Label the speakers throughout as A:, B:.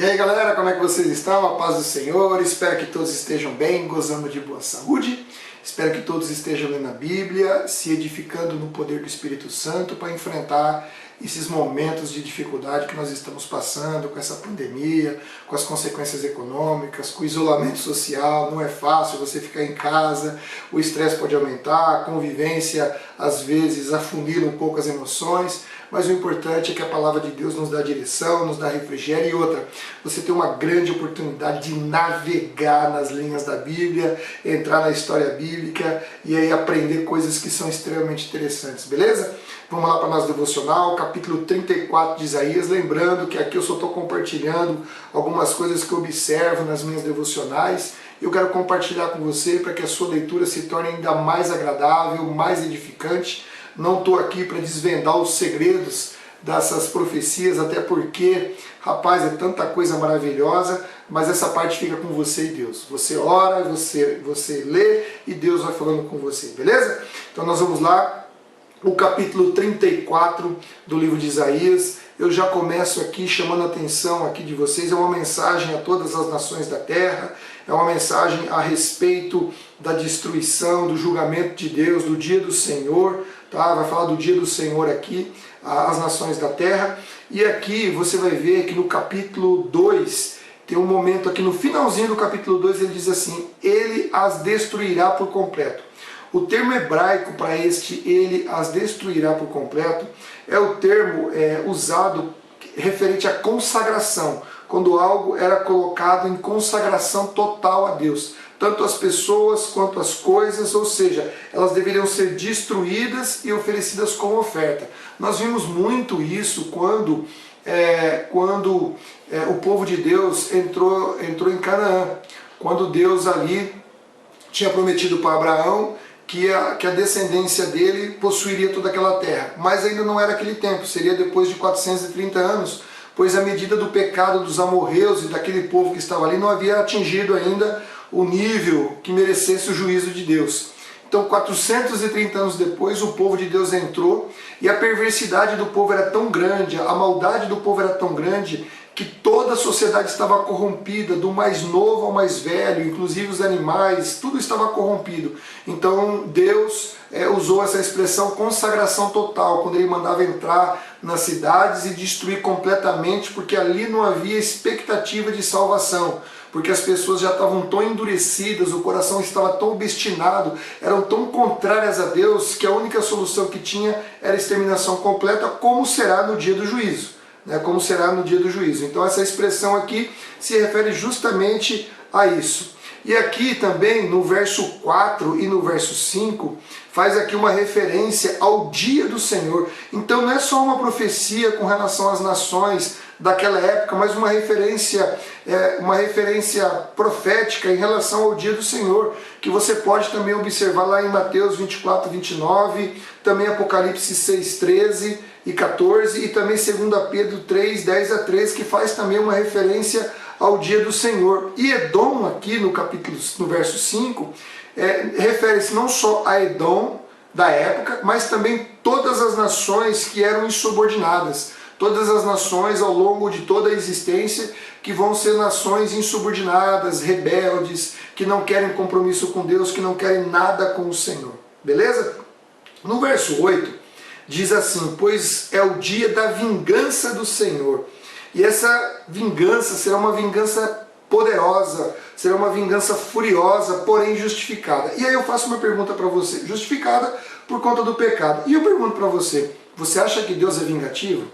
A: aí galera, como é que vocês estão? A paz do Senhor, espero que todos estejam bem, gozando de boa saúde. Espero que todos estejam lendo a Bíblia, se edificando no poder do Espírito Santo para enfrentar esses momentos de dificuldade que nós estamos passando com essa pandemia, com as consequências econômicas, com o isolamento social. Não é fácil você ficar em casa, o estresse pode aumentar, a convivência às vezes afunila um pouco as emoções, mas o importante é que a palavra de Deus nos dá direção, nos dá refrigério. E outra, você tem uma grande oportunidade de navegar nas linhas da Bíblia, entrar na história bíblica e aí aprender coisas que são extremamente interessantes, beleza? Vamos lá para o nosso devocional, capítulo 34 de Isaías. Lembrando que aqui eu só estou compartilhando algumas coisas que eu observo nas minhas devocionais. Eu quero compartilhar com você para que a sua leitura se torne ainda mais agradável, mais edificante. Não estou aqui para desvendar os segredos dessas profecias, até porque, rapaz, é tanta coisa maravilhosa, mas essa parte fica com você e Deus. Você ora, você lê e Deus vai falando com você, beleza? Então nós vamos lá. O capítulo 34 do livro de Isaías, eu já começo aqui chamando a atenção aqui de vocês, é uma mensagem a todas as nações da terra, é uma mensagem a respeito da destruição, do julgamento de Deus, do dia do Senhor, tá? Vai falar do dia do Senhor aqui, as nações da terra, e aqui você vai ver que no capítulo 2, tem um momento aqui no finalzinho do capítulo 2, ele diz assim: ele as destruirá por completo. O termo hebraico para este ele as destruirá por completo é o termo usado referente à consagração, quando algo era colocado em consagração total a Deus, tanto as pessoas quanto as coisas, ou seja, elas deveriam ser destruídas e oferecidas como oferta. Nós vimos muito isso quando o povo de Deus entrou em Canaã, quando Deus ali tinha prometido para Abraão que a descendência dele possuiria toda aquela terra. Mas ainda não era aquele tempo, seria depois de 430 anos, pois a medida do pecado dos amorreus e daquele povo que estava ali não havia atingido ainda o nível que merecesse o juízo de Deus. Então 430 anos depois o povo de Deus entrou e a perversidade do povo era tão grande, a maldade do povo era tão grande que toda a sociedade estava corrompida, do mais novo ao mais velho, inclusive os animais, tudo estava corrompido. Então Deus usou essa expressão consagração total, quando ele mandava entrar nas cidades e destruir completamente, porque ali não havia expectativa de salvação, porque as pessoas já estavam tão endurecidas, o coração estava tão obstinado, eram tão contrárias a Deus, que a única solução que tinha era a exterminação completa, como será no dia do juízo. Como será no dia do juízo. Então essa expressão aqui se refere justamente a isso. E aqui também no verso 4 e no verso 5 faz aqui uma referência ao dia do Senhor. Então não é só uma profecia com relação às nações daquela época, mas uma referência profética em relação ao dia do Senhor, que você pode também observar lá em Mateus 24, 29, também Apocalipse 6, 13 e 14, e também 2 Pedro 3, 10 a 13, que faz também uma referência ao dia do Senhor. E Edom aqui no verso 5, refere-se não só a Edom da época, mas também todas as nações que eram insubordinadas, todas as nações ao longo de toda a existência que vão ser nações insubordinadas, rebeldes, que não querem compromisso com Deus, que não querem nada com o Senhor. Beleza? No verso 8, diz assim: pois é o dia da vingança do Senhor. E essa vingança será uma vingança poderosa, será uma vingança furiosa, porém justificada. E aí eu faço uma pergunta para você: justificada por conta do pecado. E eu pergunto para você: você acha que Deus é vingativo?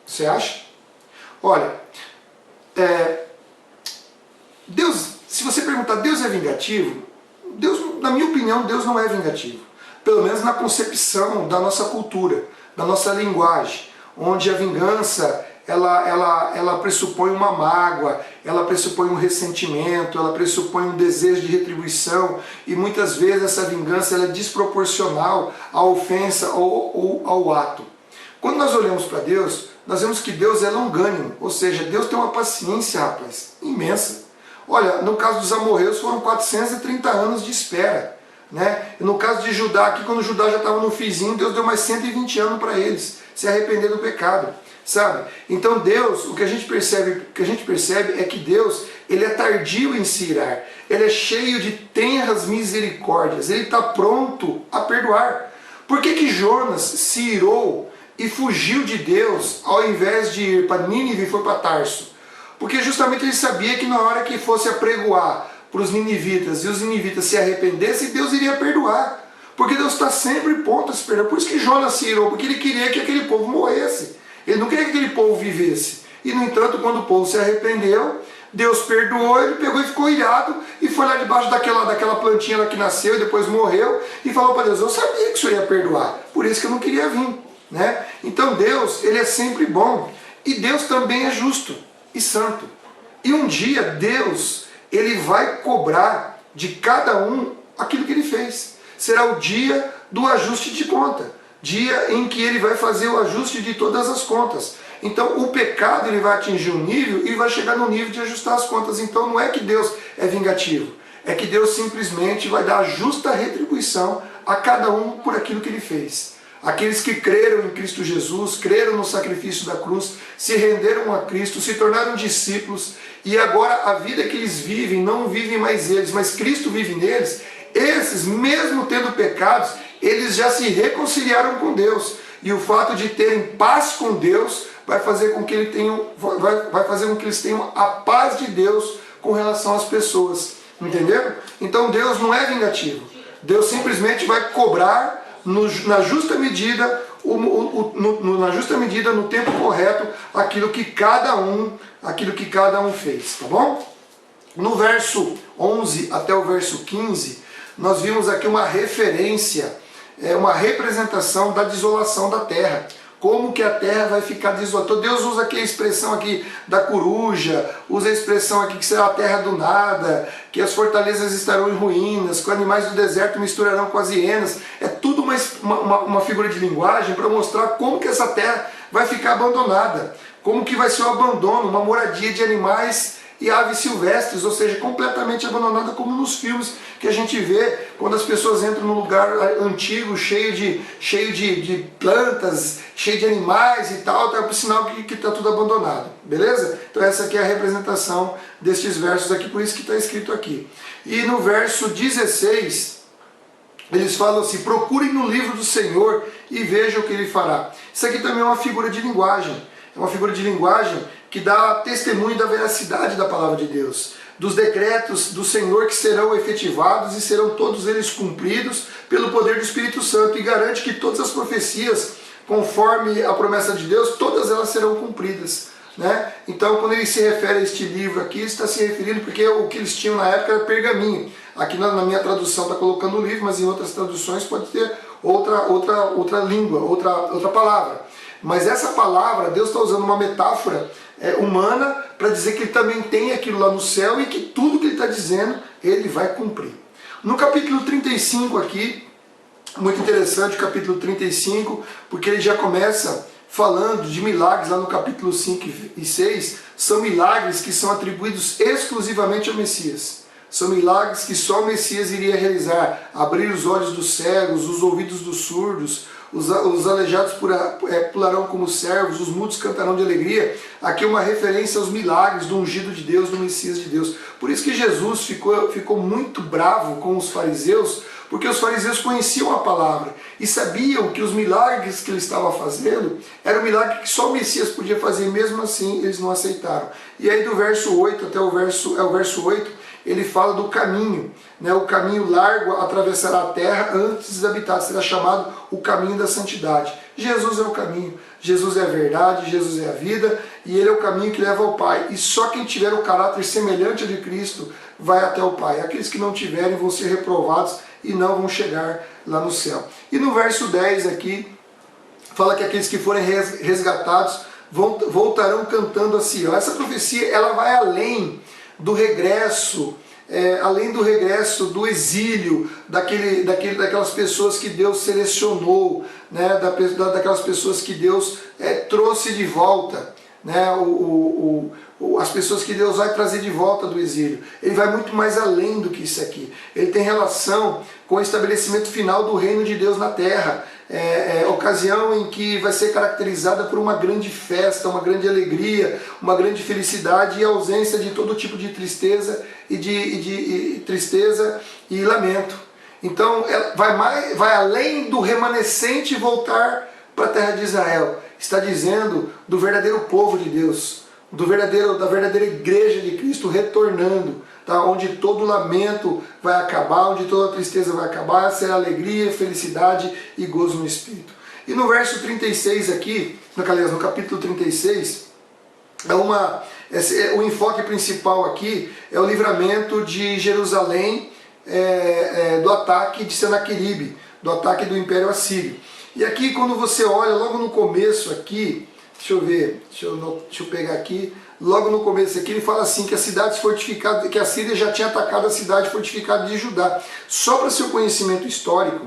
A: Você acha? Olha, Deus, se você perguntar, Deus é vingativo? Deus, na minha opinião, Deus não é vingativo. Pelo menos na concepção da nossa cultura, da nossa linguagem, onde a vingança ela pressupõe uma mágoa, ela pressupõe um ressentimento, ela pressupõe um desejo de retribuição, e muitas vezes essa vingança ela é desproporcional à ofensa ou ao ato. Quando nós olhamos para Deus, nós vemos que Deus é longânimo, ou seja, Deus tem uma paciência, rapaz, imensa. Olha, no caso dos amorreus foram 430 anos de espera. E no caso de Judá, aqui quando Judá já estava no fizinho, Deus deu mais 120 anos para eles se arrepender do pecado. sabe? Então Deus, o que a gente percebe é que Deus, ele é tardio em se irar, ele é cheio de tenras misericórdias, ele está pronto a perdoar. Por que Jonas se irou e fugiu de Deus, ao invés de ir para Nínive e foi para Tarso? Porque justamente ele sabia que na hora que fosse apregoar para os ninivitas e os ninivitas se arrependessem, Deus iria perdoar. Porque Deus está sempre pronto a se perdoar. Por isso que Jonas se irou, porque ele queria que aquele povo morresse. Ele não queria que aquele povo vivesse. E no entanto, quando o povo se arrependeu, Deus perdoou, ele pegou e ficou irado e foi lá debaixo daquela plantinha lá que nasceu e depois morreu e falou para Deus: eu sabia que o Senhor ia perdoar, por isso que eu não queria vir, né? Então Deus, ele é sempre bom, e Deus também é justo e santo. E um dia Deus, ele vai cobrar de cada um aquilo que ele fez. Será o dia do ajuste de conta, dia em que ele vai fazer o ajuste de todas as contas. Então o pecado, ele vai atingir um nível e vai chegar no nível de ajustar as contas. Então não é que Deus é vingativo, é que Deus simplesmente vai dar a justa retribuição a cada um por aquilo que ele fez. Aqueles que creram em Cristo Jesus, creram no sacrifício da cruz, se renderam a Cristo, se tornaram discípulos, e agora a vida que eles vivem, não vivem mais eles, mas Cristo vive neles. Esses, mesmo tendo pecados, eles já se reconciliaram com Deus. E o fato de terem paz com Deus vai fazer com que eles tenham a paz de Deus com relação às pessoas. Entenderam? Então Deus não é vingativo. Deus simplesmente vai cobrar na justa medida, no tempo correto, aquilo que cada um fez. Tá bom? No verso 11 até o verso 15, nós vimos aqui uma referência, uma representação da desolação da terra. Como que a terra vai ficar desolada. Então Deus usa aqui a expressão aqui da coruja, usa a expressão aqui que será a terra do nada, que as fortalezas estarão em ruínas, que os animais do deserto misturarão com as hienas. É tudo uma figura de linguagem para mostrar como que essa terra vai ficar abandonada, como que vai ser o abandono, uma moradia de animais e aves silvestres, ou seja, completamente abandonada, como nos filmes que a gente vê quando as pessoas entram num lugar antigo, cheio de plantas, cheio de animais e tal, tá por sinal que está tudo abandonado, beleza? Então essa aqui é a representação destes versos aqui, por isso que está escrito aqui. E no verso 16, eles falam assim: procurem no livro do Senhor e vejam o que ele fará. Isso aqui também é uma figura de linguagem, é uma figura de linguagem que dá testemunho da veracidade da palavra de Deus, dos decretos do Senhor que serão efetivados e serão todos eles cumpridos pelo poder do Espírito Santo, e garante que todas as profecias, conforme a promessa de Deus, todas elas serão cumpridas, né? Então quando ele se refere a este livro aqui, está se referindo, porque o que eles tinham na época era pergaminho. Aqui na minha tradução está colocando o livro, mas em outras traduções pode ter outra língua, outra palavra. Mas essa palavra, Deus está usando uma metáfora humana para dizer que ele também tem aquilo lá no céu e que tudo que ele está dizendo, ele vai cumprir. No capítulo 35 aqui, muito interessante o capítulo 35, porque ele já começa falando de milagres lá no capítulo 5 e 6, são milagres que são atribuídos exclusivamente ao Messias. São milagres que só o Messias iria realizar: abrir os olhos dos cegos, os ouvidos dos surdos, os aleijados pularão como servos, os mudos cantarão de alegria. Aqui é uma referência aos milagres do ungido de Deus, do Messias de Deus. Por isso que Jesus ficou muito bravo com os fariseus, porque os fariseus conheciam a palavra e sabiam que os milagres que ele estava fazendo era um milagre que só o Messias podia fazer, e mesmo assim eles não aceitaram. E aí do verso 8 até o verso 8, ele fala do caminho, né? O caminho largo atravessará a terra antes desabitado, será chamado o caminho da santidade. Jesus é o caminho, Jesus é a verdade, Jesus é a vida, e ele é o caminho que leva ao Pai. E só quem tiver o caráter semelhante ao de Cristo vai até o Pai. Aqueles que não tiverem vão ser reprovados e não vão chegar lá no céu. E no verso 10 aqui, fala que aqueles que forem resgatados voltarão cantando a Sião. Essa profecia, ela vai além do regresso, além do regresso do exílio, daquelas pessoas que Deus selecionou, né, daquelas pessoas que Deus trouxe de volta, né, as pessoas que Deus vai trazer de volta do exílio. Ele vai muito mais além do que isso aqui. Ele tem relação com o estabelecimento final do reino de Deus na terra. ocasião em que vai ser caracterizada por uma grande festa, uma grande alegria, uma grande felicidade e ausência de todo tipo de tristeza tristeza e lamento. Então vai além do remanescente voltar para a terra de Israel. Está dizendo do verdadeiro povo de Deus, da verdadeira igreja de Cristo retornando, tá? Onde todo lamento vai acabar, onde toda tristeza vai acabar, será alegria, felicidade e gozo no Espírito. E no verso 36 aqui, no capítulo 36, o enfoque principal aqui é o livramento de Jerusalém do ataque de Senaqueribe, do ataque do Império Assírio. E aqui quando você olha logo no começo aqui, deixa eu pegar aqui, logo no começo aqui ele fala assim que as cidades fortificadas, que a Síria já tinha atacado a cidade fortificada de Judá. Só para seu conhecimento histórico,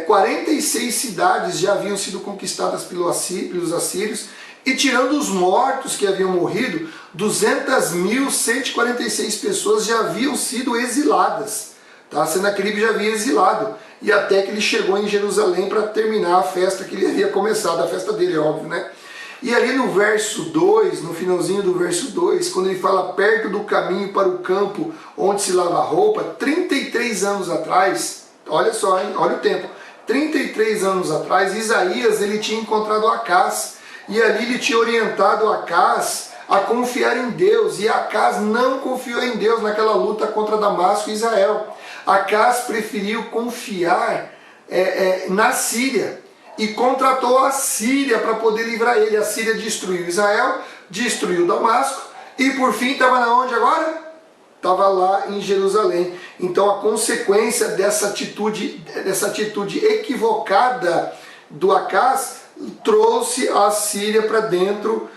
A: 46 cidades já haviam sido conquistadas pelos assírios, e tirando os mortos que haviam morrido, 200.146 pessoas já haviam sido exiladas. Tá? Senaqueribe já havia exilado, e até que ele chegou em Jerusalém para terminar a festa que ele havia começado, a festa dele, óbvio, né? E ali no verso 2, no finalzinho do verso 2, quando ele fala perto do caminho para o campo onde se lava a roupa, 33 anos atrás, olha só, hein? Olha o tempo, 33 anos atrás, Isaías ele tinha encontrado Acaz, e ali ele tinha orientado Acaz a confiar em Deus, e Acaz não confiou em Deus naquela luta contra Damasco e Israel. Acaz preferiu confiar na Síria, e contratou a Síria para poder livrar ele. A Síria destruiu Israel, destruiu Damasco, e por fim estava na onde agora? Estava lá em Jerusalém. Então a consequência dessa atitude equivocada do Acaz trouxe a Síria para dentro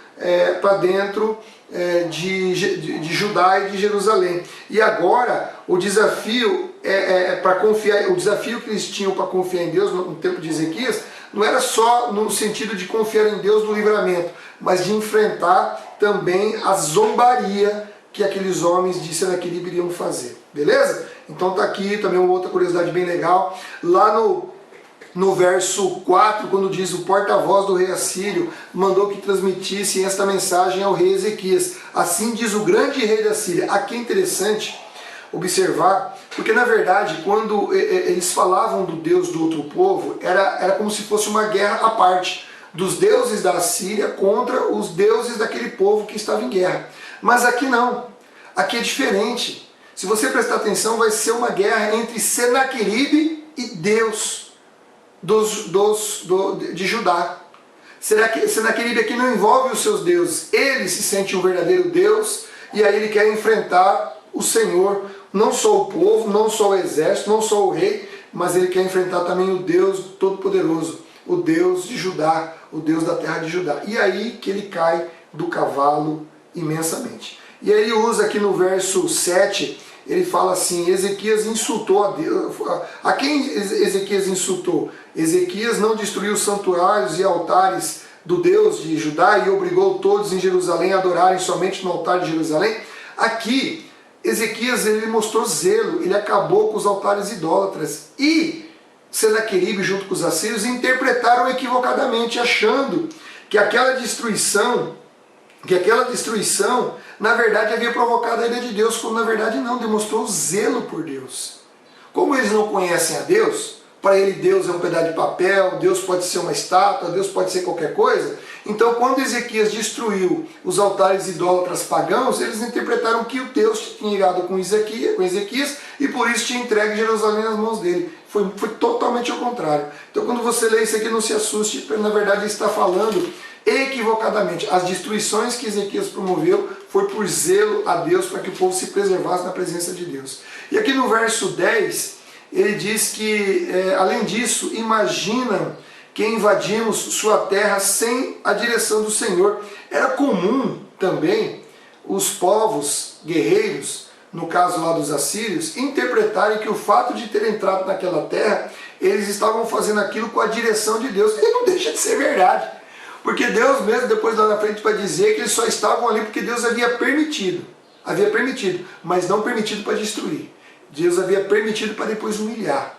A: de Judá e de Jerusalém. E agora o desafio o desafio que eles tinham para confiar em Deus no tempo de Ezequias não era só no sentido de confiar em Deus no livramento, mas de enfrentar também a zombaria que aqueles homens de Senaqueribe iriam fazer. Beleza? Então tá aqui também uma outra curiosidade bem legal. Lá no verso 4, quando diz o porta-voz do rei assírio mandou que transmitissem esta mensagem ao rei Ezequias. Assim diz o grande rei da Síria. Aqui é interessante observar, porque na verdade quando eles falavam do Deus do outro povo, era como se fosse uma guerra à parte, dos deuses da Síria contra os deuses daquele povo que estava em guerra. Mas aqui não, aqui é diferente. Se você prestar atenção, vai ser uma guerra entre Senaqueribe e Deus de Judá. Senaqueribe aqui não envolve os seus deuses, ele se sente um verdadeiro Deus, e aí ele quer enfrentar o Senhor, não só o povo, não só o exército, não só o rei, mas ele quer enfrentar também o Deus Todo-Poderoso, o Deus de Judá, o Deus da terra de Judá. E aí que ele cai do cavalo imensamente. E aí ele usa aqui no verso 7, ele fala assim, Ezequias insultou a Deus. A quem Ezequias insultou? Ezequias não destruiu os santuários e altares do Deus de Judá e obrigou todos em Jerusalém a adorarem somente no altar de Jerusalém. Aqui, Ezequias ele mostrou zelo, ele acabou com os altares idólatras. E Senaqueribe, junto com os assírios, interpretaram equivocadamente, achando que aquela destruição, na verdade, havia provocado a ira de Deus, quando na verdade não, demonstrou zelo por Deus. Como eles não conhecem a Deus, para ele Deus é um pedaço de papel, Deus pode ser uma estátua, Deus pode ser qualquer coisa. Então quando Ezequias destruiu os altares idólatras pagãos, eles interpretaram que o Deus tinha irado com Ezequias e por isso tinha entregue Jerusalém nas mãos dele. Foi totalmente ao contrário. Então quando você lê isso aqui, não se assuste, porque na verdade ele está falando equivocadamente. As destruições que Ezequias promoveu foi por zelo a Deus, para que o povo se preservasse na presença de Deus. E aqui no verso 10, ele diz que, além disso, imaginam que invadimos sua terra sem a direção do Senhor. Era comum também os povos guerreiros, no caso lá dos assírios, interpretarem que o fato de ter entrado naquela terra, eles estavam fazendo aquilo com a direção de Deus. E não deixa de ser verdade. Porque Deus mesmo, depois lá na frente, vai dizer que eles só estavam ali porque Deus havia permitido, mas não permitido para destruir. Deus havia permitido para depois humilhar.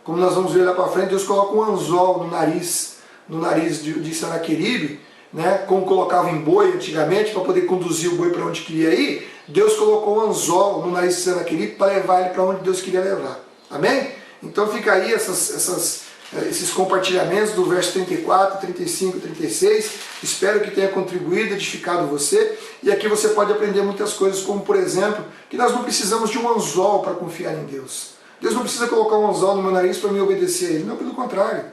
A: como nós vamos ver lá para frente, Deus coloca um anzol no nariz de Senaqueribe, né, como colocava em boi antigamente, para poder conduzir o boi para onde queria ir. Deus colocou um anzol no nariz de Senaqueribe para levar ele para onde Deus queria levar. Amém? Então fica aí esses compartilhamentos do verso 34, 35, 36. Espero que tenha contribuído, edificado você. E aqui você pode aprender muitas coisas, como por exemplo, que nós não precisamos de um anzol para confiar em Deus. Deus não precisa colocar um anzol no meu nariz para me obedecer a Ele. Não, pelo contrário.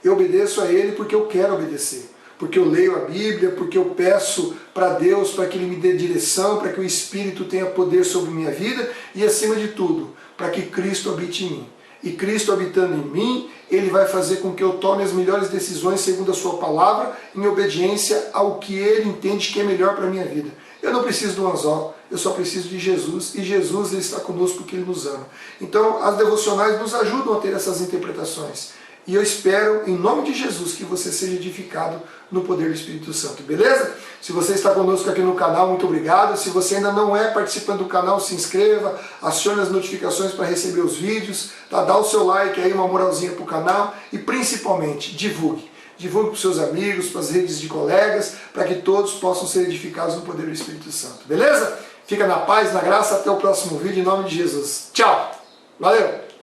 A: Eu obedeço a Ele porque eu quero obedecer. Porque eu leio a Bíblia, porque eu peço para Deus para que Ele me dê direção, para que o Espírito tenha poder sobre minha vida e, acima de tudo, para que Cristo habite em mim. E Cristo habitando em mim, Ele vai fazer com que eu tome as melhores decisões segundo a Sua palavra, em obediência ao que Ele entende que é melhor para a minha vida. Eu não preciso de um anzol, eu só preciso de Jesus, e Jesus Ele está conosco porque Ele nos ama. Então as devocionais nos ajudam a ter essas interpretações. E eu espero, em nome de Jesus, que você seja edificado no poder do Espírito Santo, beleza? Se você está conosco aqui no canal, muito obrigado. Se você ainda não é participante do canal, se inscreva, acione as notificações para receber os vídeos, tá? Dá o seu like aí, uma moralzinha para o canal e principalmente divulgue. Divulgue para os seus amigos, para as redes de colegas, para que todos possam ser edificados no poder do Espírito Santo, beleza? Fica na paz, na graça, até o próximo vídeo, em nome de Jesus. Tchau! Valeu!